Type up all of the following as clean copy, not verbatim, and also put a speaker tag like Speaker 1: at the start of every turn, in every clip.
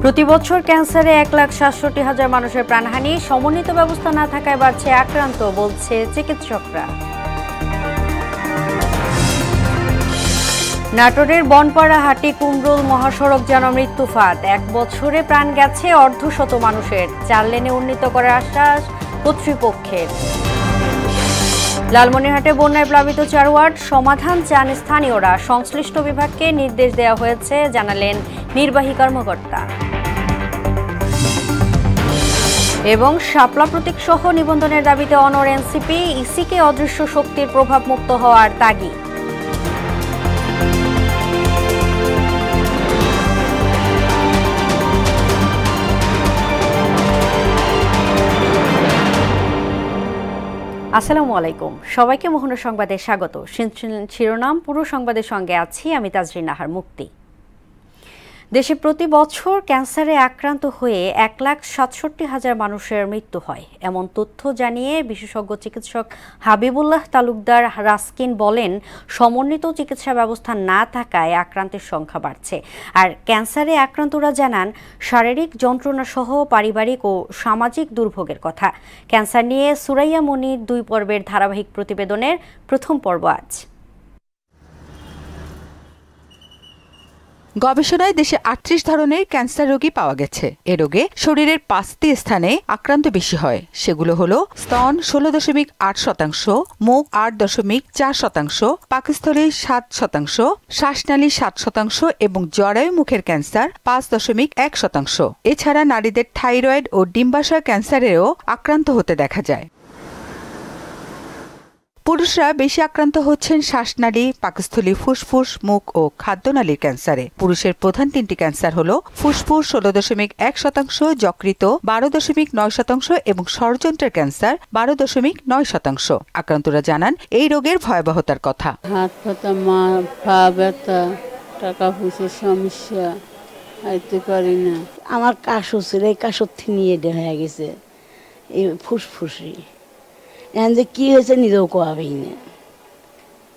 Speaker 1: প্রতি বছর ক্যান্সারে 1,67,000 মানুষের প্রাণহানি, সমন্বিত ব্যবস্থা না থাকায় বাড়ছে আক্রান্ত, বলছে চিকিৎসকরা। নাটোরের বনপাড়া হাটি কুমরুল মহাসড়ক যেন মৃত্যুফাত, 1 বছরে প্রাণ গেছে অর্ধশত মানুষের, 4 লেনে উন্নীত করার আশ্বাস কর্তৃপক্ষের। লালমনিরহাটে বন্যায় প্লাবিত 4 ওয়ার্ড, সমাধান চান স্থানীয়রা, সংশ্লিষ্ট বিভাগকে নির্দেশ দেওয়া হয়েছে, জানালেন নির্বাহী কর্মকর্তা। এবং শাপলা প্রতীক সহ নিবন্ধনের দাবিতে অনড় এনসিপি, ইসিকে অদৃশ্য শক্তির প্রভাব মুক্ত হওয়ার তাগিদ। আসসালামু আলাইকুম, সবাইকে মোহনা সংবাদে স্বাগত। শিরোনাম, পুরো সংবাদের সঙ্গে আছি আমি তাজরিন নাহার মুক্তি। দেশে প্রতি বছর ক্যান্সারে আক্রান্ত হয়ে 1,67,000 মানুষের মৃত্যু হয়, এমন তথ্য জানিয়ে বিশেষজ্ঞ চিকিৎসক হাবিবুল্লাহ তালুকদার রাস্কিন বলেন, সমন্বিত চিকিৎসা ব্যবস্থা না থাকায় আক্রান্তের সংখ্যা বাড়ছে। আর ক্যান্সারে আক্রান্তরা জানান শারীরিক যন্ত্রণা সহ পারিবারিক ও সামাজিক দুর্ভোগের কথা। ক্যান্সার নিয়ে সুরাইয়া মনির 2 পর্বের ধারাবাহিক প্রতিবেদনের প্রথম পর্ব আজ।
Speaker 2: গবেষণায় দেশে 38 ধরনের ক্যান্সার রোগী পাওয়া গেছে। এ রোগে শরীরের 5টি স্থানে আক্রান্ত বেশি হয়। সেগুলো হলো স্তন 16.8%, মুখ 8.4%, পাকস্থলী 7%, শ্বাসনালী 7% এবং জরায়ু মুখের ক্যান্সার 5.1%। এছাড়া নারীদের থাইরয়েড ও ডিম্বাশয় ক্যান্সারেও আক্রান্ত হতে দেখা যায়। পুরুষরা বেশি আক্রান্ত হচ্ছেন শ্বাসনালী, পাকস্থলী, ফুসফুস, মুখ ও খাদ্যনালীর ক্যান্সারে। পুরুষের প্রধান 3টি ক্যান্সার হল ফুসফুস 16.1%, যকৃত 12.9% এবং ষড়যন্ত্রের ক্যান্সার 12.9%। আক্রান্তরা জানান এই রোগের ভয়াবহতার কথা।
Speaker 3: হাত ব্যথা, পা ব্যথা, টাকা পয়সার সমস্যা, খাইতে পারি না। আমার কাশ হচ্ছে, এই কাশর নিয়ে হয়ে গেছে এই ফুসফুসি। এখন যে কি হয়েছে নিজেও কোয়াবেই না,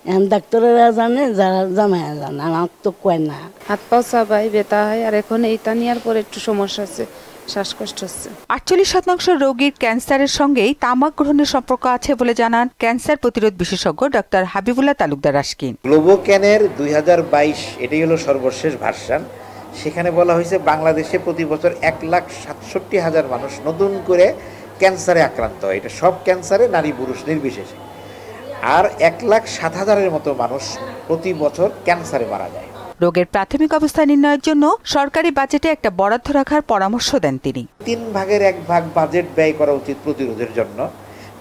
Speaker 3: এখন ডাক্তারেরা জানে, যারা জামাইয়া জানে, আমার তো কয় না।
Speaker 4: হাত পাও চাবাই ব্যথা হয়, আর এখন এইটা নেওয়ার পরে একটু সমস্যা হচ্ছে, শ্বাসকষ্ট হচ্ছে।
Speaker 2: 48% রোগীর ক্যান্সারের সঙ্গেই তামাক গ্রহণের সম্পর্ক আছে বলে জানান ক্যান্সার প্রতিরোধ বিশেষজ্ঞ ডক্টর হাবিবুল্লাহ তালুকদার রাস্কিন।
Speaker 5: গ্লোবোক্যানের 2022 এটাই হলো সর্বশেষ ভার্সন। সেখানে বলা হয়েছে বাংলাদেশে প্রতি বছর 1,67,000 মানুষ নতুন করে ক্যান্সারে আক্রান্ত হয়। এটা সব ক্যান্সারে, নারী পুরুষ নির্বিশেষে। আর 1,07,000-এর মতো মানুষ প্রতি বছর ক্যান্সারে মারা যায়।
Speaker 2: রোগের প্রাথমিক অবস্থা নির্ণয়ের জন্য সরকারি বাজেটে একটা বরাদ্দ রাখার পরামর্শ দেন তিনি।
Speaker 5: 3 ভাগের 1 ভাগ বাজেট ব্যয় করা উচিত প্রতিরোধের জন্য,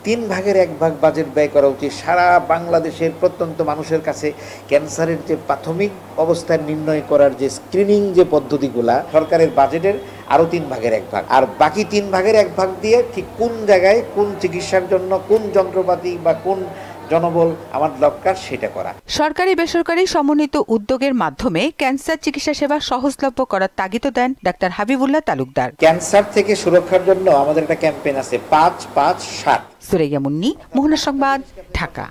Speaker 5: 3 ভাগের 1 ভাগ বাজেট ব্যয় করা উচিত সারা বাংলাদেশের প্রত্যন্ত মানুষের কাছে ক্যান্সারের যে প্রাথমিক অবস্থা নির্ণয় করার যে স্ক্রিনিং যে পদ্ধতিগুলা, সরকারের বাজেটের আরও 3 ভাগের 1 ভাগ। আর বাকি 3 ভাগের 1 ভাগ দিয়ে ঠিক কোন জায়গায় কোন চিকিৎসার জন্য কোন যন্ত্রপাতি বা কোন জনবল আমার দরকার সেটা করা।
Speaker 2: সরকারি বেসরকারি সমন্বিত উদ্যোগের মাধ্যমে ক্যান্সার চিকিৎসা সেবা সহজলভ্য করার তাগিদ দেন ডাক্তার হাবিবুল্লাহ তালুকদার।
Speaker 5: ক্যান্সার থেকে সুরক্ষার জন্য আমাদের একটা ক্যাম্পেইন আছে 5-5-7।
Speaker 2: সুরাইয়া মুন্নি, মোহনা সংবাদ, ঢাকা।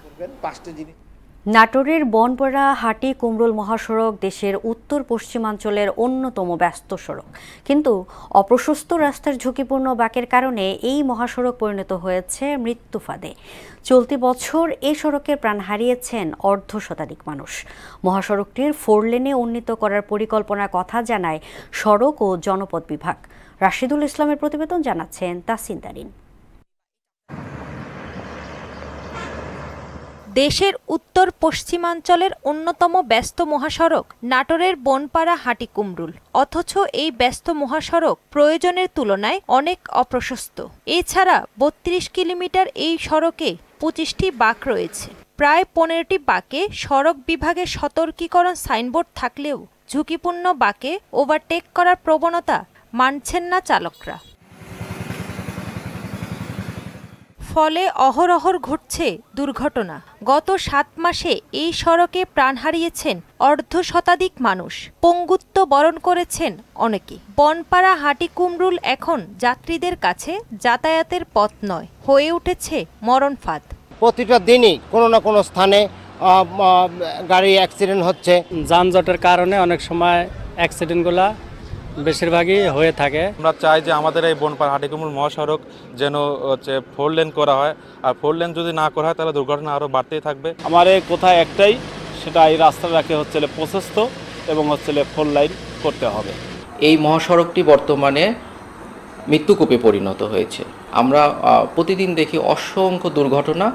Speaker 1: নাটোরের বনপাড়া হাটি কুমরুল মহাসড়ক দেশের উত্তর পশ্চিমাঞ্চলের অন্যতম ব্যস্ত সড়ক, কিন্তু অপ্রশস্ত রাস্তার ঝুঁকিপূর্ণ বাঁকের কারণে এই মহাসড়ক পরিণত হয়েছে মৃত্যুফাদে। চলতি বছর এই সড়কের প্রাণ হারিয়েছেন অর্ধশতাধিক মানুষ। মহাসড়কটির 4 লেনে উন্নীত করার পরিকল্পনার কথা জানায় সড়ক ও জনপথ বিভাগ। রাশিদুল ইসলামের প্রতিবেদন, জানাচ্ছেন তাসিন তারিন।
Speaker 6: দেশের উত্তর পশ্চিমাঞ্চলের অন্যতম ব্যস্ত মহাসড়ক নাটোরের বনপাড়া হাটি কুমরুল, অথচ এই ব্যস্ত মহাসড়ক প্রয়োজনের তুলনায় অনেক অপ্রশস্ত। এছাড়া 32 কিলোমিটার এই সড়কে 25টি বাঁক রয়েছে। প্রায় 15টি বাঁকে সড়ক বিভাগের সতর্কীকরণ সাইনবোর্ড থাকলেও ঝুঁকিপূর্ণ বাঁকে ওভারটেক করার প্রবণতা মানছেন না চালকরা। ফলে অহরহর ঘটছে দুর্ঘটনা। গত 7 মাসে এই সড়কে প্রাণ হারিয়েছেন অর্ধশতাধিক মানুষ, পঙ্গুত্ব বরণ করেছেন অনেকে। বনপাড়া হাটি কুমরুল এখন যাত্রীদের কাছে যাতায়াতের পথ নয়, হয়ে উঠেছে মরণ ফাঁদ।
Speaker 7: প্রতিটা দিনই কোনো না কোনো স্থানে গাড়ি অ্যাক্সিডেন্ট হচ্ছে।
Speaker 8: যানজটের কারণে অনেক সময় অ্যাক্সিডেন্টগুলা বেশিরভাগই হয়ে থাকে।
Speaker 9: আমরা চাই যে আমাদের এই বনপাড়া হাটিকুমরুল মহাসড়ক যেন 4 লেন করা হয়, আর 4 লেন যদি না করা হয় তাহলে দুর্ঘটনা আরও বাড়তেই থাকবে।
Speaker 10: আমার এই কথা একটাই, সেটা এই রাস্তাটাকে প্রশস্ত এবং 4 লাইন করতে হবে।
Speaker 11: এই মহাসড়কটি বর্তমানে মৃত্যুকূপে পরিণত হয়েছে। আমরা প্রতিদিন দেখি অসংখ্য দুর্ঘটনা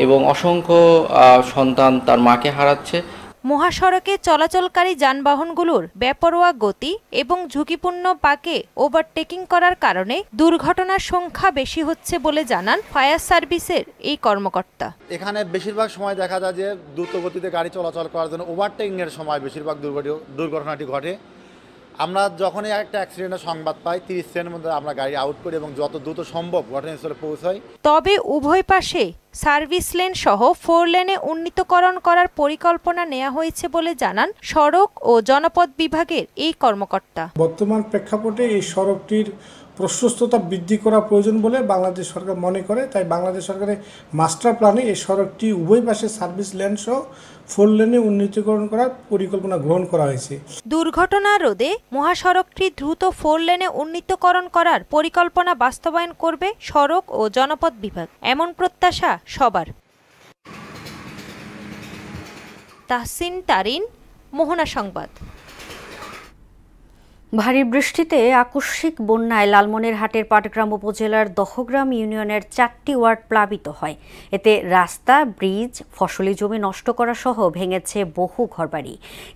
Speaker 11: এবং অসংখ্য সন্তান তার মাকে হারাচ্ছে।
Speaker 6: মহাসড়কে চলাচলকারী যানবাহনগুলোর বেপরোয়া গতি এবং ঝুঁকিপূর্ণ পাকে ওভারটেকিং করার কারণে দুর্ঘটনার সংখ্যা বেশি হচ্ছে বলে জানান ফায়ার সার্ভিসের এই কর্মকর্তা।
Speaker 12: এখানে বেশিরভাগ সময় দেখা যায় যে দ্রুত গতিতে গাড়ি চলাচল করার জন্য ওভারটেকিংয়ের সময় বেশিরভাগ দুর্ঘটনাটি ঘটে। আমরা যখনই একটা অ্যাক্সিডেন্টের সংবাদ পাই 30 সেকেন্ডের মধ্যে আমরা গাড়ি আউট করি এবং যত দ্রুত সম্ভব ঘটনাস্থলে পৌঁছাই।
Speaker 6: তবে উভয় পাশে সার্ভিস লেন সহ 4 লেনে উন্নীতকরণ করার পরিকল্পনা নেওয়া হয়েছে বলে জানান সড়ক ও জনপথ বিভাগের এই কর্মকর্তা।
Speaker 13: বর্তমান প্রেক্ষাপটে এই সড়কটির প্রশস্ততা বৃদ্ধি করা প্রয়োজন বলে বাংলাদেশ সরকার মনে করে, তাই বাংলাদেশ সরকারের মাস্টার প্ল্যানে এই সড়কটি উভয় পাশে সার্ভিস লেন সহ 4 লেনে উন্নীতকরণ করার পরিকল্পনা গ্রহণ করা হয়েছে।
Speaker 6: দুর্ঘটনা রোধে মহাসড়কটি দ্রুত 4 লেনে উন্নীতকরণ করার পরিকল্পনা বাস্তবায়ন করবে সড়ক ও জনপথ বিভাগ, এমন প্রত্যাশা সবার। তাহসিন তারিন, মোহনা সংবাদ।
Speaker 1: ভারী বৃষ্টিতে আকস্মিক বন্যায় লালমনিরহাটের পাটগ্রাম উপজেলার দহগ্রাম ইউনিয়নের 4টি ওয়ার্ড প্লাবিত হয়। এতে রাস্তা, ব্রিজ, ফসলি জমি নষ্ট করা সহ ভেঙেছে বহু ঘরবাড়ি।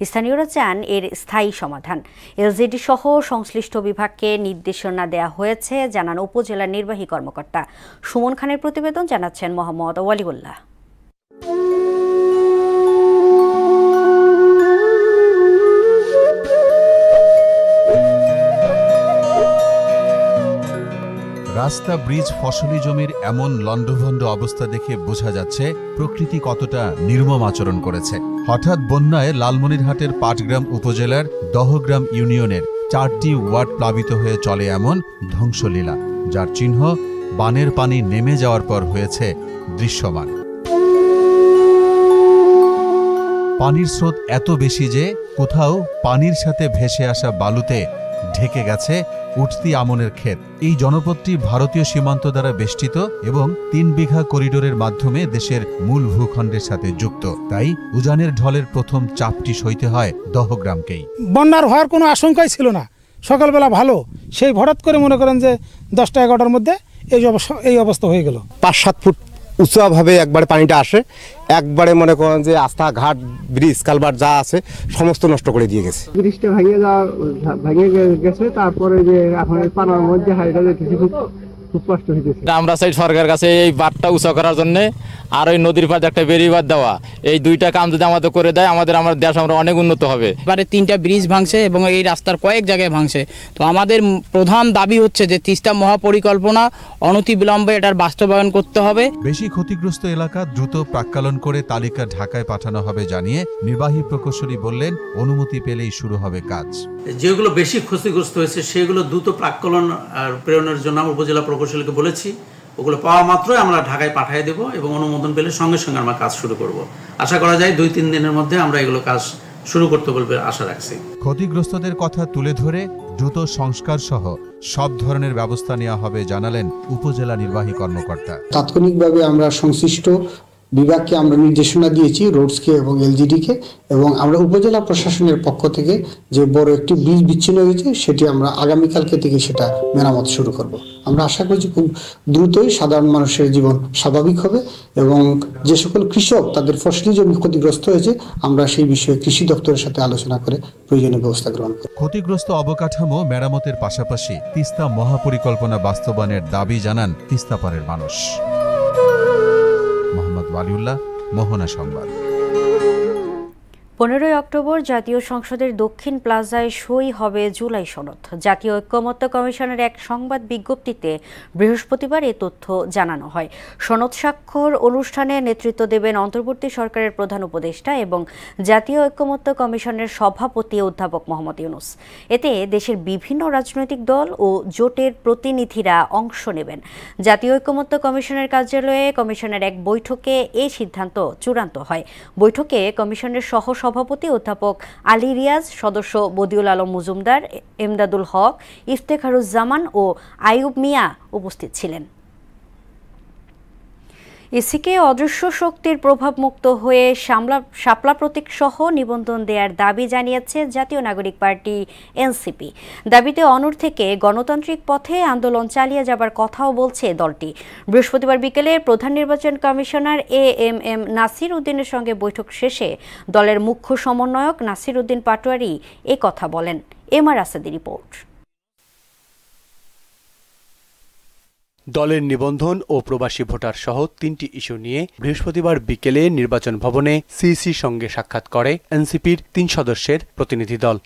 Speaker 1: স্থানীয়রা চান এর স্থায়ী সমাধান। এলজিডি সহ সংশ্লিষ্ট বিভাগকে নির্দেশনা দেওয়া হয়েছে জানান উপজেলার নির্বাহী কর্মকর্তা। সুমন খানের প্রতিবেদন, জানাচ্ছেন মোহাম্মদ ওয়ালিউল্লাহ।
Speaker 14: রাস্তা, ব্রিজ, ফসলি জমির এমন লণ্ডভণ্ড অবস্থা দেখে বোঝা যাচ্ছে প্রকৃতি কতটা নির্মম আচরণ করেছে। হঠাৎ বন্যায় লালমনিরহাটের পাটগ্রাম উপজেলার দহগ্রাম ইউনিয়নের 4টি ওয়ার্ড প্লাবিত হয়ে চলে এমন ধ্বংসলীলা, যার চিহ্ন বানের পানি নেমে যাওয়ার পর হয়েছে দৃশ্যমান। পানির স্রোত এত বেশি যে কোথাও পানির সাথে ভেসে আসা বালুতে ঢেকে গেছে উঠতি আমনের ক্ষেত। এই জনপদটি ভারতীয় সীমান্ত দ্বারা বেষ্টিত এবং 3 বিঘা করিডোরের মাধ্যমে দেশের মূল ভূখণ্ডের সাথে যুক্ত। তাই উজানের ঢলের প্রথম চাপটি সইতে হয় দহগ্রামকেই।
Speaker 13: বন্যার হওয়ার কোনো আশঙ্কাই ছিল না, সকালবেলা ভালো, সেই হঠাৎ করে মনে করেন যে 10টা 11টার মধ্যে এই অবস্থা হয়ে গেল।
Speaker 7: 5-7 ফুট উঁচুভাবে একবারে পানিটা আসে, একবারে মনে করেন যে রাস্তা ঘাট, ব্রিজ, কালভার্ট যা আছে সমস্ত নষ্ট করে দিয়ে গেছে।
Speaker 15: ব্রিজটা ভেঙে গেছে, তারপরে যে এখন পানার মধ্যে হাইডা যেতেছে, খুব কষ্ট হইতেছে।
Speaker 16: আমরা চাই সরকারের কাছে এই বাঁধটা উঁচু করার জন্য আর ওই নদীর পাড়ে একটা বেরিবাঁধ দেওয়া, এই 2টা কাম যদি আমাদের করে দেয় আমাদের দেশ আমরা অনেক উন্নত হবে।
Speaker 17: এবারে 3টা ব্রিজ ভাঙছে এবং এই রাস্তার কয়েক জায়গায় ভাঙছে। তো আমাদের প্রধান দাবি হচ্ছে যে তিস্তা মহাপরিকল্পনা অনতিবিলম্বে এটার বাস্তবায়ন করতে হবে।
Speaker 14: বেশি ক্ষতিগ্রস্ত এলাকা দ্রুত প্রাক্কালন করে তালিকা ঢাকায় পাঠানো হবে জানিয়ে নির্বাহী প্রকৌশলী বললেন, অনুমতি পেলেই শুরু হবে কাজ।
Speaker 18: যেগুলো বেশি ক্ষতিগ্রস্ত হয়েছে সেগুলো দ্রুত প্রাক্কলন প্রেরণের জন্য উপজেলা প্রকৌশলীকে বলেছি। ওগুলো পাওয়া মাত্রই আমরা ঢাকায় পাঠিয়ে দেব এবং অনুমোদন পেলে সঙ্গে সঙ্গে আমরা কাজ শুরু করব। আশা করা যায় 2-3 দিনের মধ্যে আমরা এগুলো কাজ শুরু করতে বলবে আশা রাখছি।
Speaker 14: ক্ষতিগ্রস্তদের কথা তুলে ধরে দ্রুত সংস্কার সহ সব ধরনের ব্যবস্থা নেওয়া হবে জানালেন উপজেলা নির্বাহী কর্মকর্তা।
Speaker 19: তাৎক্ষণিকভাবে আমরা সংশ্লিষ্ট বিভাগকে আমরা নির্দেশনা দিয়েছি, রোডসকে এবং এলজিডিকে, এবং আমরা উপজেলা প্রশাসনের পক্ষ থেকে যে বড় একটি ব্রিজ বিচ্ছিন্ন হয়েছে সেটি আমরা আগামীকালকে থেকে সেটা মেরামত শুরু করব। আমরা আশা করছি খুব দ্রুতই সাধারণ মানুষের জীবন স্বাভাবিক হবে এবং যে সকল কৃষক তাদের ফসলি জমি ক্ষতিগ্রস্ত হয়েছে আমরা সেই বিষয়ে কৃষি দপ্তরের সাথে আলোচনা করে প্রয়োজনীয় ব্যবস্থা গ্রহণ করব।
Speaker 14: ক্ষতিগ্রস্ত অবকাঠামো মেরামতের পাশাপাশি তিস্তা মহাপরিকল্পনা বাস্তবায়নের দাবি জানান তিস্তাপাড়ের মানুষ। মোহাম্মদ ওয়ালিউল্লাহ, মোহনা সংবাদ।
Speaker 1: 15 অক্টোবর জাতীয় সংসদের দক্ষিণ প্লাজায় সই হবে জুলাই সনদ। জাতীয় ঐক্যমত্য কমিশনের এক সংবাদ বিজ্ঞপ্তিতে বৃহস্পতিবার এ তথ্য জানানো হয়। সনদ স্বাক্ষর অনুষ্ঠানে নেতৃত্ব দেবেন অন্তর্বর্তী সরকারের প্রধান উপদেষ্টা এবং জাতীয় ঐক্যমত্য কমিশনের সভাপতি অধ্যাপক মোহাম্মদ ইউনূস। এতে দেশের বিভিন্ন রাজনৈতিক দল ও জোটের প্রতিনিধিরা অংশ নেবেন। জাতীয় ঐক্যমত্য কমিশনের কার্যালয়ে কমিশনের এক বৈঠকে এই সিদ্ধান্ত চূড়ান্ত হয়। বৈঠকে কমিশনের সহ সভাপতি অধ্যাপক আলী রিয়াজ, সদস্য বদিউল আলম মজুমদার, এমদাদুল হক, ইফতেখারুজ্জামান ও আইয়ুব মিয়া উপস্থিত ছিলেন। ইসিকে অদৃশ্য শক্তির প্রভাবমুক্ত হয়ে শাপলা প্রতীক সহ নিবন্ধন দেওয়ার দাবি জানিয়েছে জাতীয় নাগরিক পার্টি এনসিপি। দাবিতে অনড় থেকে গণতান্ত্রিক পথে আন্দোলন চালিয়ে যাবার কথাও বলছে দলটি। বৃহস্পতিবার বিকেলে প্রধান নির্বাচন কমিশনার এএমএম নাসির উদ্দিনের সঙ্গে বৈঠক শেষে দলের মুখ্য সমন্বয়ক নাসির উদ্দিন পাটোয়ারি এ কথা বলেন। এমআর আসাদি রিপোর্ট।
Speaker 8: দলের নিবন্ধন ও প্রবাসী ভোটার সহ 3টি ইস্যু নিয়ে বৃহস্পতিবার বিকেলে নির্বাচন ভবনে সিইসির সঙ্গে সাক্ষাৎ করে এনসিপির 3 সদস্যের প্রতিনিধি দল।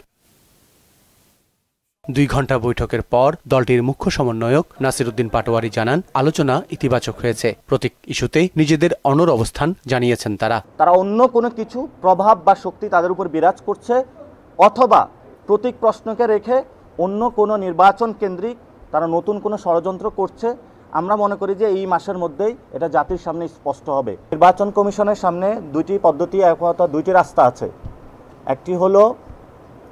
Speaker 8: 2 ঘণ্টা বৈঠকের পর দলটির মুখ্য সমন্বয়ক নাসির উদ্দিন পাটোয়ারি জানান, আলোচনা ইতিবাচক হয়েছে। প্রতীক ইস্যুতে নিজেদের অনড় অবস্থান জানিয়েছেন তারা।
Speaker 20: অন্য কোনো কিছু প্রভাব বা শক্তি তাদের উপর বিরাজ করছে, অথবা প্রতীক প্রশ্নকে রেখে অন্য কোনো নির্বাচন কেন্দ্রিক তারা নতুন কোনো ষড়যন্ত্র করছে। আমরা মনে করি যে এই মাসের মধ্যেই এটা জাতির সামনে স্পষ্ট হবে। নির্বাচন কমিশনের সামনে 2টি পদ্ধতি, অথবা 2টি রাস্তা আছে। একটি হলো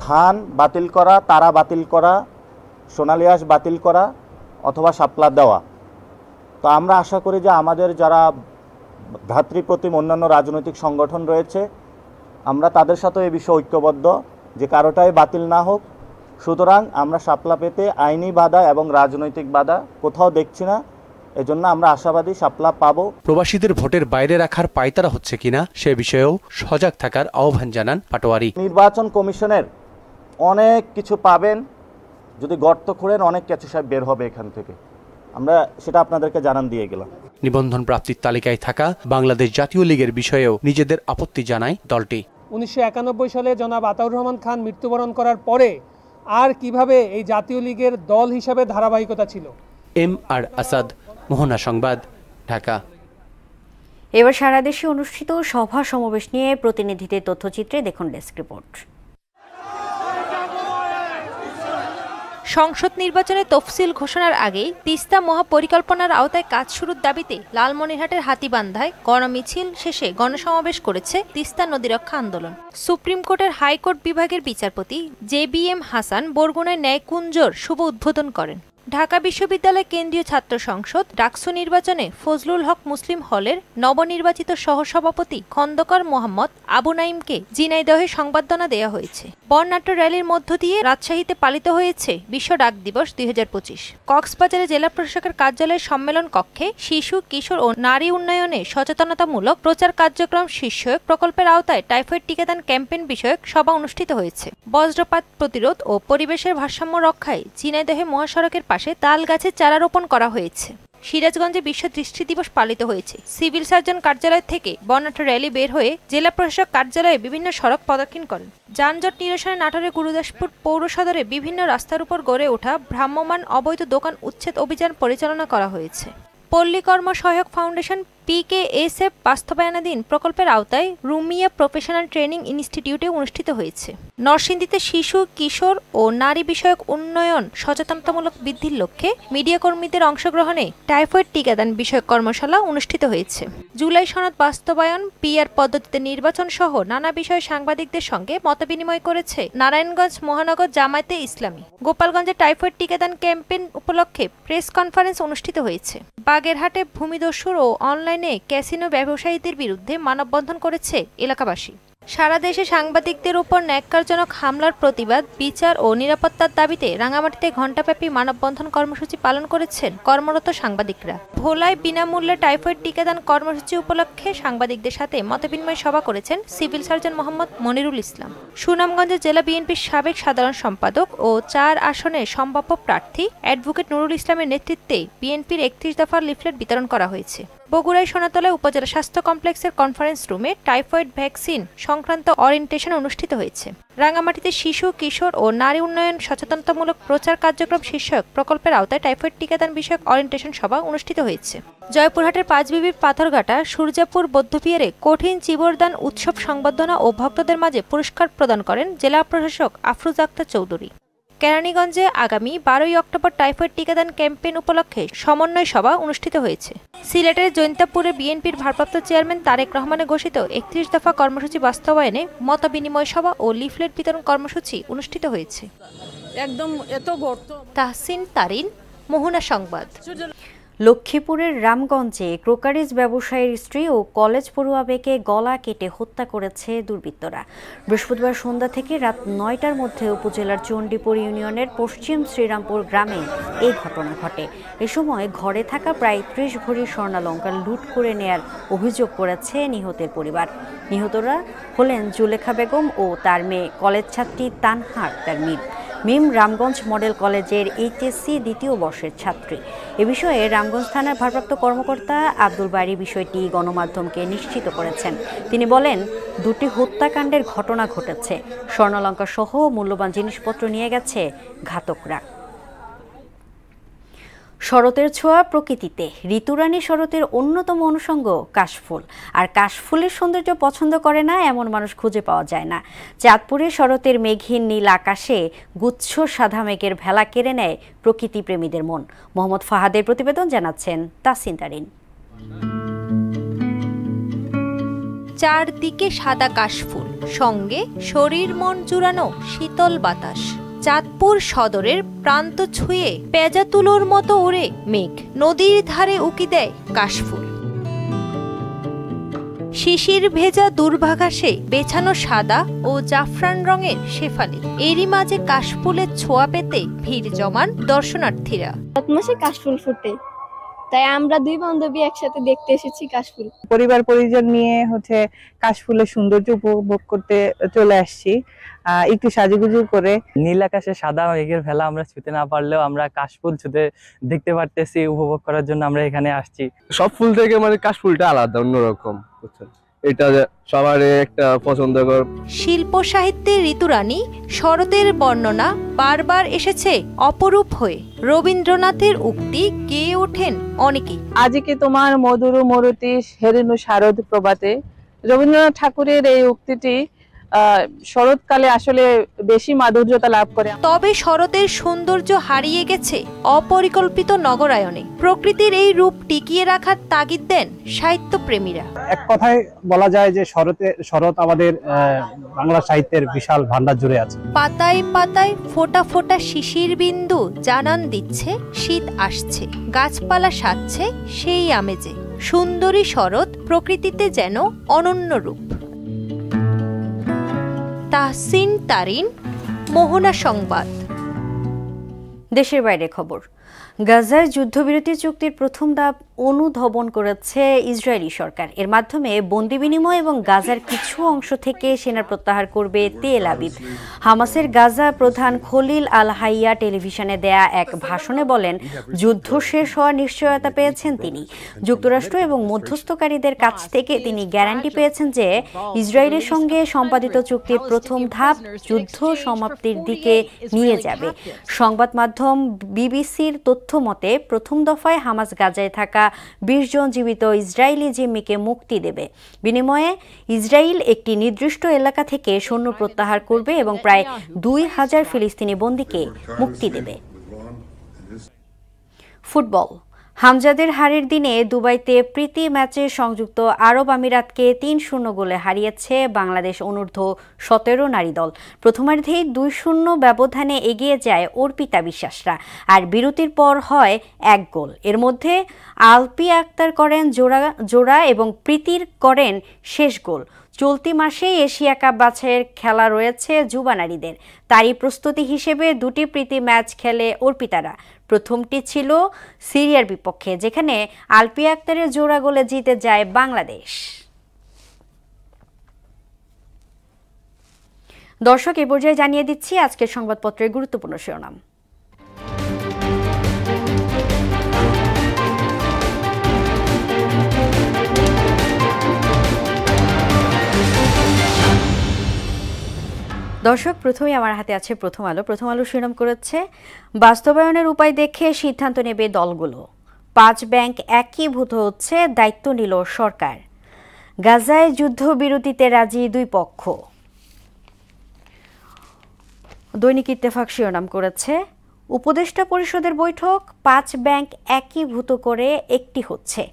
Speaker 20: ধান বাতিল করা, তারা বাতিল করা, সোনালী আঁশ বাতিল করা, অথবা শাপলা দেওয়া। তো আমরা আশা করি যে আমাদের যারা ভ্রাতৃপ্রতিম অন্যান্য রাজনৈতিক সংগঠন রয়েছে, আমরা তাদের সাথে এই বিষয়ে ঐক্যবদ্ধ যে কারোটাই বাতিল না হোক। সুতরাং আমরা শাপলা পেতে আইনি বাধা এবং রাজনৈতিক বাধা কোথাও দেখছি না। এজন্য আমরা আশাবাদী শাপলা পাবো।
Speaker 8: প্রবাসীদের ভোটের বাইরে রাখার পায়তারা হচ্ছে কিনা সে বিষয়েও সজাগ থাকার আহ্বান জানান পাটোয়ারি।
Speaker 20: নির্বাচন কমিশনের অনেক কিছু পাবেন, যদি গর্ত খুঁড়েন অনেক কিছু সব বের হবে এখান থেকে। আমরা সেটা আপনাদেরকে জানান দিয়ে গেলাম।
Speaker 8: নিবন্ধন প্রাপ্তির তালিকায় থাকা বাংলাদেশ জাতীয় লীগের বিষয়েও নিজেদের আপত্তি জানায় দলটি।
Speaker 21: 1991 সালে জনাব আতাউর রহমান খান মৃত্যুবরণ করার পরে আর কিভাবে এই জাতীয় লীগের দল হিসাবে ধারাবাহিকতা ছিল।
Speaker 8: এমআর আসাদ, মোহনা সংবাদ, ঢাকা।
Speaker 1: এবার সারা দেশে অনুষ্ঠিত সভা সমাবেশ নিয়ে প্রতিনিধিদের তথ্যচিত্রে দেখুন ডেস্ক রিপোর্ট।
Speaker 6: সংসদ নির্বাচনে তফসিল ঘোষণার আগে তিস্তা মহাপরিকল্পনার আওতায় কাজ শুরুর দাবিতে লালমনিরহাটের হাতীবান্ধায় গণমিছিল শেষে গণসমাবেশ করেছে তিস্তা নদীরক্ষা আন্দোলন। সুপ্রিম কোর্টের হাইকোর্ট বিভাগের বিচারপতি JBM হাসান বরগুনায় ন্যায়কুঞ্জর শুভ উদ্বোধন করেন। ঢাকা বিশ্ববিদ্যালয় কেন্দ্রীয় ছাত্র সংসদ ডাকসু নির্বাচনে ফজলুল হক মুসলিম হলের নবনির্বাচিত সহসভাপতি খন্দকার মোহাম্মদ আবু নাইমকে ঝিনাইদহে সংবর্ধনা দেওয়া হয়েছে। বর্ণাঢ্য র্যালির মধ্য দিয়ে রাজশাহীতে পালিত হয়েছে বিশ্ব ডাক দিবস 2025। কক্সবাজারে জেলা প্রশাসকের কার্যালয়ের সম্মেলন কক্ষে শিশু, কিশোর ও নারী উন্নয়নে সচেতনতামূলক প্রচার কার্যক্রম শীর্ষক প্রকল্পের আওতায় টাইফয়েড টিকাদান ক্যাম্পেইন বিষয়ক সভা অনুষ্ঠিত হয়েছে। বজ্রপাত প্রতিরোধ ও পরিবেশের ভারসাম্য রক্ষায় ঝিনাইদহে মহাসড়কের পাশে তাল গাছের চারা রোপণ করা হয়েছে। সিরাজগঞ্জে বিশ্ব দৃষ্টি দিবস পালিত হয়েছে। সিভিল সার্জন কার্যালয় থেকে বর্ণাঢ্য র্যালি বের হয়ে জেলা প্রশাসক কার্যালয়ে বিভিন্ন সড়ক প্রদক্ষিণ করেন। যানজট নিরসনে নাটোরের গুরুদাসপুর পৌর সদরে বিভিন্ন রাস্তার উপর গড়ে ওঠা ভ্রাম্যমাণ অবৈধ দোকান উচ্ছেদ অভিযান পরিচালনা করা হয়েছে। পল্লী কর্ম সহায়ক ফাউন্ডেশন PKSF বাস্তবায়নাধীন প্রকল্পের আওতায় রুমিয়া প্রফেশনাল ট্রেনিং ইনস্টিটিউটে অনুষ্ঠিত হয়েছে। নরসিংদীতে শিশু, কিশোর ও নারী বিষয়ক উন্নয়ন সচেতনতামূলক বৃদ্ধির লক্ষ্যে মিডিয়া কর্মীদের অংশগ্রহণে টাইফয়েড টিকাদান বিষয়ক কর্মশালা অনুষ্ঠিত হয়েছে। জুলাই সনদ বাস্তবায়ন, PR পদ্ধতিতে নির্বাচন সহ নানা বিষয়ে সাংবাদিকদের সঙ্গে মতবিনিময় করেছে নারায়ণগঞ্জ মহানগর জামায়াতে ইসলামী। গোপালগঞ্জে টাইফয়েড টিকাদান ক্যাম্পেইন উপলক্ষে প্রেস কনফারেন্স অনুষ্ঠিত হয়েছে। বাগেরহাটে ভূমিদস্যুর ও অনলাইনে ক্যাসিনো ব্যবসায়ীদের বিরুদ্ধে মানববন্ধন করেছে এলাকাবাসী। সারা দেশে সাংবাদিকদের উপর ন্যাক্কারজনক হামলার প্রতিবাদ, বিচার ও নিরাপত্তার দাবিতে রাঙামাটিতে ঘণ্টাব্যাপী মানববন্ধন কর্মসূচি পালন করেছেন কর্মরত সাংবাদিকরা। ভোলায় বিনামূল্যে টাইফয়েড টিকাদান কর্মসূচি উপলক্ষে সাংবাদিকদের সাথে মতবিনিময় সভা করেছেন সিভিল সার্জন মোহাম্মদ মনিরুল ইসলাম। সুনামগঞ্জে জেলা বিএনপির সাবেক সাধারণ সম্পাদক ও 4 আসনের সম্ভাব্য প্রার্থী অ্যাডভোকেট নুরুল ইসলামের নেতৃত্বে বিএনপির 31 দফার লিফলেট বিতরণ করা হয়েছে। বগুড়ায় সোনাতলায় উপজেলা স্বাস্থ্য কমপ্লেক্সের কনফারেন্স রুমে টাইফয়েড ভ্যাকসিন সংক্রান্ত অরিয়েন্টেশন অনুষ্ঠিত হয়েছে। রাঙামাটিতে শিশু, কিশোর ও নারী উন্নয়ন সচেতনতামূলক প্রচার কার্যক্রম শীর্ষক প্রকল্পের আওতায় টাইফয়েড টিকাদান বিষয়ক অরিয়েন্টেশন সভা অনুষ্ঠিত হয়েছে। জয়পুরহাটের পাঁচবিবির পাথরঘাটা সূর্যাপুর বৌদ্ধবিহারে কঠিন চিবরদান উৎসব সংবর্ধনা ও ভক্তদের মাঝে পুরস্কার প্রদান করেন জেলা প্রশাসক আফরোজ আক্তার চৌধুরী। কেরানীগঞ্জে আগামী 12 অক্টোবর টাইফয়েড টিকাদান ক্যাম্পেইন উপলক্ষে সমন্বয় সভা অনুষ্ঠিত হয়েছে। সিলেটের জৈন্তাপুরে বিএনপির ভারপ্রাপ্ত চেয়ারম্যান তারেক রহমানের ঘোষিত 31 দফা কর্মসূচি বাস্তবায়নে মতবিনিময় সভা ও লিফলেট বিতরণ কর্মসূচি অনুষ্ঠিত হয়েছে।
Speaker 3: একদম এত গর্ত।
Speaker 6: তাহসিন তারিন, মোহনা সংবাদ।
Speaker 1: লক্ষ্মীপুরের রামগঞ্জে ক্রোকারিজ ব্যবসায়ীর স্ত্রী ও কলেজ পড়ুয়াকে গলা কেটে হত্যা করেছে দুর্বৃত্তরা। বৃহস্পতিবার সন্ধ্যা থেকে রাত 9টার মধ্যে উপজেলার চণ্ডীপুর ইউনিয়নের পশ্চিম শ্রীরামপুর গ্রামে এই ঘটনা ঘটে। এ সময় ঘরে থাকা প্রায় 30 ভরি স্বর্ণালংকার লুট করে নেয়ার অভিযোগ করেছে নিহতের পরিবার। নিহতরা হলেন জুলেখা বেগম ও তার মেয়ে কলেজ ছাত্রী তানহা আক্তার মিম। মিম রামগঞ্জ মডেল কলেজের এইচএসসি দ্বিতীয় বর্ষের ছাত্রী। এ বিষয়ে রামগঞ্জ থানার ভারপ্রাপ্ত কর্মকর্তা আব্দুল বারী বিষয়টি গণমাধ্যমকে নিশ্চিত করেছেন। তিনি বলেন, দুটি হত্যাকাণ্ডের ঘটনা ঘটেছে। স্বর্ণালংকার সহ মূল্যবান জিনিসপত্র নিয়ে গেছে ঘাতকরা। শরতের ছোঁয়া প্রকৃতিতে। ঋতুরানী শরতের অন্যতম অনুষঙ্গ কাশফুল। আর কাশফুলের সৌন্দর্য পছন্দ করে না এমন মানুষ খুঁজে পাওয়া যায় না। চাঁদপুরে শরতের মেঘহীন নীল আকাশে গুচ্ছ সাদা মেঘের ভেলা কেড়ে নেয় প্রকৃতি প্রেমীদের মন। মোহাম্মদ ফাহাদের প্রতিবেদন, জানাচ্ছেন তাসিন তারিন।
Speaker 6: চারদিকে সাদা কাশফুল, সঙ্গে শরীর মন জুড়ানো শীতল বাতাস। চাঁদপুর সদরের প্রান্ত ছুঁয়ে পেঁজা তুলোর মতো ওড়ে মেঘ, নদীর ধারে উকি দেয় কাশফুল। শিশির ভেজা দুর্বাঘাসে বেছানো সাদা ও জাফরান রঙের শেফালি। এরই মাঝে কাশফুলের ছোঁয়া পেতে ভিড় জমান দর্শনার্থীরা।
Speaker 22: মাসে কাশফুল ফুটে, তাই আমরা দুই বান্ধবী একসাথে দেখতে এসেছি কাশফুল।
Speaker 23: পরিবার পরিজন নিয়ে কাশফুলের সৌন্দর্য উপভোগ করতে চলে আসছি, একটু সাজুগুজু করে।
Speaker 24: নীল আকাশে সাদা মেঘের ভেলা আমরা ছুঁতে না পারলেও আমরা কাশফুল ছুঁতে দেখতে পারতেছি, উপভোগ করার জন্য আমরা এখানে আসছি।
Speaker 25: সব ফুল থেকে কাশফুলটা আলাদা, অন্যরকম, এটা সবার একটা পছন্দকর।
Speaker 6: শিল্প সাহিত্যের ঋতুরানী শরতের বর্ণনা বারবার এসেছে অপরূপ হয়ে। রবীন্দ্রনাথের উক্তি গেয়ে ওঠেন অনেকেই।
Speaker 23: আজিকে তোমার মধুর মরুতি হেরেনু শারদ প্রভাতে। রবীন্দ্রনাথ ঠাকুরের এই উক্তিটি শরৎকালে আসলে বেশি মাধুর্যতা লাভ করে।
Speaker 6: তবে শরতের সৌন্দর্য হারিয়ে গেছে অপরিকল্পিত নগরায়নে। প্রকৃতির এই রূপ টিকিয়ে রাখার তাগিদ দেন সাহিত্যপ্রেমীরা।
Speaker 26: এক কথায় বলা যায় যে শরৎ আমাদের বাংলা সাহিত্যের বিশাল ভান্ডার জুড়ে আছে।
Speaker 6: পাতায় পাতায় ফোটা ফোটা শিশির বিন্দু জানান দিচ্ছে শীত আসছে। গাছপালা সাজছে সেই আমেজে। সুন্দরী শরৎ প্রকৃতিতে যেন অনন্য রূপ। তাহসিন তারিন, মোহনা সংবাদ।
Speaker 1: দেশের বাইরে খবর। গাজায় যুদ্ধবিরতি চুক্তির প্রথম ধাপ অনুধাবন করেছে ইসরায়েলি সরকার। এর মাধ্যমে বন্দি বিনিময় এবং গাজার কিছু অংশ থেকে সেনা প্রত্যাহার করবে তেল আবিব। হামাসের গাজা প্রধান খলিল আল হাইয়া টেলিভিশনে দেয়া এক ভাষণে বলেন, যুদ্ধ শেষ হওয়ার নিশ্চয়তা পেয়েছেন তিনি। যুক্তরাষ্ট্র এবং মধ্যস্থকারীদের কাছ থেকে তিনি গ্যারান্টি পেয়েছেন যে ইসরায়েলের সঙ্গে সম্পাদিত চুক্তির প্রথম ধাপ যুদ্ধ সমাপ্তির দিকে নিয়ে যাবে। সংবাদ মাধ্যম বিবিসির তথ্য মতে প্রথম দফায় হামাস গাজায় থাকা 20 জন জীবিত ইসরায়েলি জিম্মিকে মুক্তি দেবে। বিনিময়ে ইসরায়েল একটি নির্দিষ্ট এলাকা থেকে সৈন্য প্রত্যাহার করবে এবং প্রায় 2000 ফিলিস্তিনি বন্দীকে মুক্তি দেবে। ফুটবল। হামজাদের হারের দিনে দুবাইতে প্রীতি ম্যাচে সংযুক্ত আরব আমিরাতকে 3-0 গোলে হারিয়েছে বাংলাদেশ অনূর্ধ্ব 17 নারী দল। প্রথমার্ধেই 2-0 ব্যবধানে এগিয়ে যায় অর্পিতা বিশ্বাসরা, আর বিরতির পর হয় 1 গোল। এর মধ্যে আলপি আক্তার করেন জোড়া এবং প্রীতির করেন শেষ গোল। চলতি মাসে এশিয়া কাপ বাছাইয়ের খেলা রয়েছে যুবা নারীদের। তারই প্রস্তুতি হিসেবে দুটি প্রীতি ম্যাচ খেলে অর্পিতারা। প্রথমটি ছিল সিরিয়ার বিপক্ষে, যেখানে আলপি আক্তারের জোড়া গোলে জিতে যায় বাংলাদেশ। দর্শক, এই পর্যায়ে জানিয়ে দিচ্ছি আজকের সংবাদপত্রের গুরুত্বপূর্ণ শিরোনাম। দর্শক, প্রথমেই আমার হাতে আছে প্রথম আলো। প্রথম আলো শিরোনাম করেছে, বাস্তবায়নের উপায় দেখে সিদ্ধান্ত নেবে দলগুলো। 5 ব্যাংক একীভূত হচ্ছে, দায়িত্ব নিল সরকার। গাজায় যুদ্ধবিরতিতে রাজি দুই পক্ষ। দৈনিক ইত্তেফাক শিরোনাম করেছে উপদেষ্টা পরিষদের বৈঠক 5 ব্যাংক একীভূত করে একটি হচ্ছে।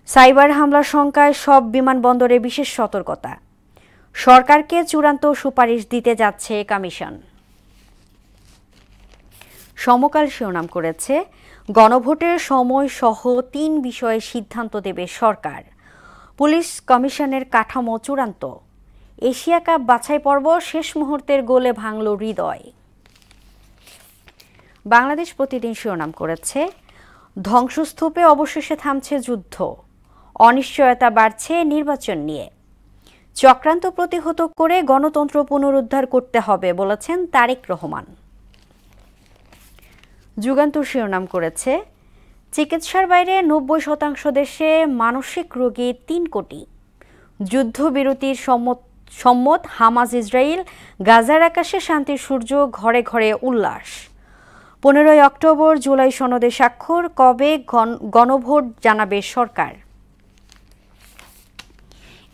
Speaker 1: সাইবার হামলার শঙ্কায় সব বিমানবন্দরে বিশেষ সতর্কতা। সরকারকে চূড়ান্ত সুপারিশ দিতে যাচ্ছে কমিশন। সমকাল শিরোনাম করেছে গণভোটের সময় সহ 3 বিষয়ে সিদ্ধান্ত দেবে সরকার। পুলিশ কমিশনের কাঠামো চূড়ান্ত। এশিয়া কাপ বাছাই পর্ব শেষ মুহূর্তের গোলে ভাঙল হৃদয়। বাংলাদেশ প্রতিদিন শিরোনাম করেছে ধ্বংসস্তূপে অবশেষে থামছে যুদ্ধ, অনিশ্চয়তা বাড়ছে নির্বাচন নিয়ে। চক্রান্ত প্রতিহত করে গণতন্ত্র পুনরুদ্ধার করতে হবে বলেছেন তারেক রহমান। যুগান্তর শিরোনাম করেছে চিকিৎসার বাইরে 90% দেশে মানসিক রোগী 3 কোটি। যুদ্ধবিরতির সম্মত হামাস ইসরায়েল, গাজার আকাশে শান্তির সূর্য, ঘরে ঘরে উল্লাস। 15 অক্টোবর জুলাই সনদে স্বাক্ষর, কবে গণভোট জানাবে সরকার।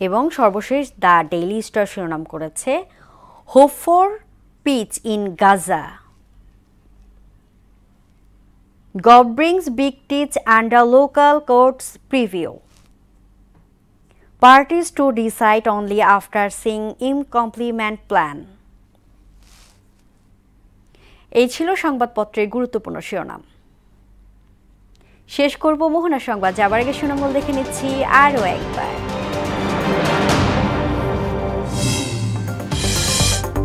Speaker 1: এবং সর্বশেষ দ্য ডেইলি স্টার শিরোনাম করেছে hope for peace in Gaza, gov brings big teach under local courts preview, parties to decide only after seeing incompliment plan। এই ছিল সংবাদপত্রের গুরুত্বপূর্ণ শিরোনাম। শেষ করব মোহনা সংবাদ, যাবার আগে শিরোনামগুলো দেখে নিচ্ছি আরও একবার।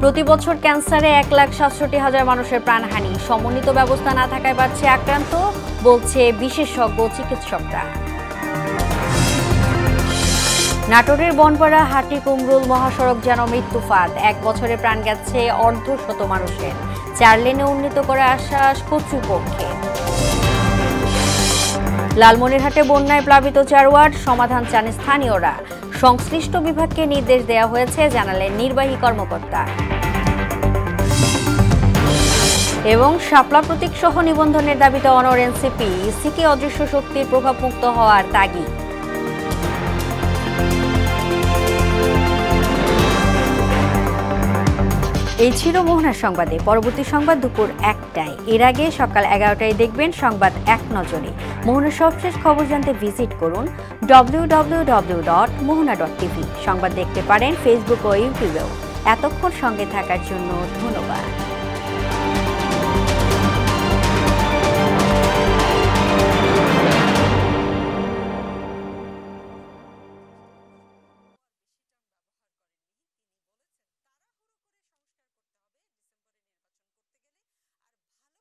Speaker 1: প্রতি বছর ক্যান্সারে 1,67,000 মানুষের প্রাণহানি। সমন্বিত ব্যবস্থা না থাকায় বাড়ছে আক্রান্ত, বলছে বিশেষজ্ঞ চিকিৎসকরা। নাটোরের বনপাড়া হাটিকুমরুল মহাসড়ক যেন মৃত্যুফাঁদ। 1 বছরে প্রাণ গেছে অর্ধশত মানুষের। 4 লেনে উন্নীত করার আশ্বাস কর্তৃপক্ষের। লালমনিরহাটে বন্যায় প্লাবিত 4 ওয়ার্ড, সমাধান চান স্থানীয়রা। সংশ্লিষ্ট বিভাগকে নির্দেশ দেওয়া হয়েছে, জানালেন নির্বাহী কর্মকর্তা। এবং শাপলা প্রতীক সহ নিবন্ধনের দাবিতে অনড় এনসিপি, ইসিকে অদৃশ্য শক্তির প্রভাবমুক্ত হওয়ার তাগিদ। এই ছিল মোহনার সংবাদে। পরবর্তী সংবাদ দুপুর 1টায়। এর আগে সকাল 11টায় দেখবেন সংবাদ এক নজরে। মোহনার সবশেষ খবর জানতে ভিজিট করুন www.mohana.tv। সংবাদ দেখতে পারেন ফেসবুক ও ইউটিউবেও। এতক্ষণ সঙ্গে থাকার জন্য ধন্যবাদ।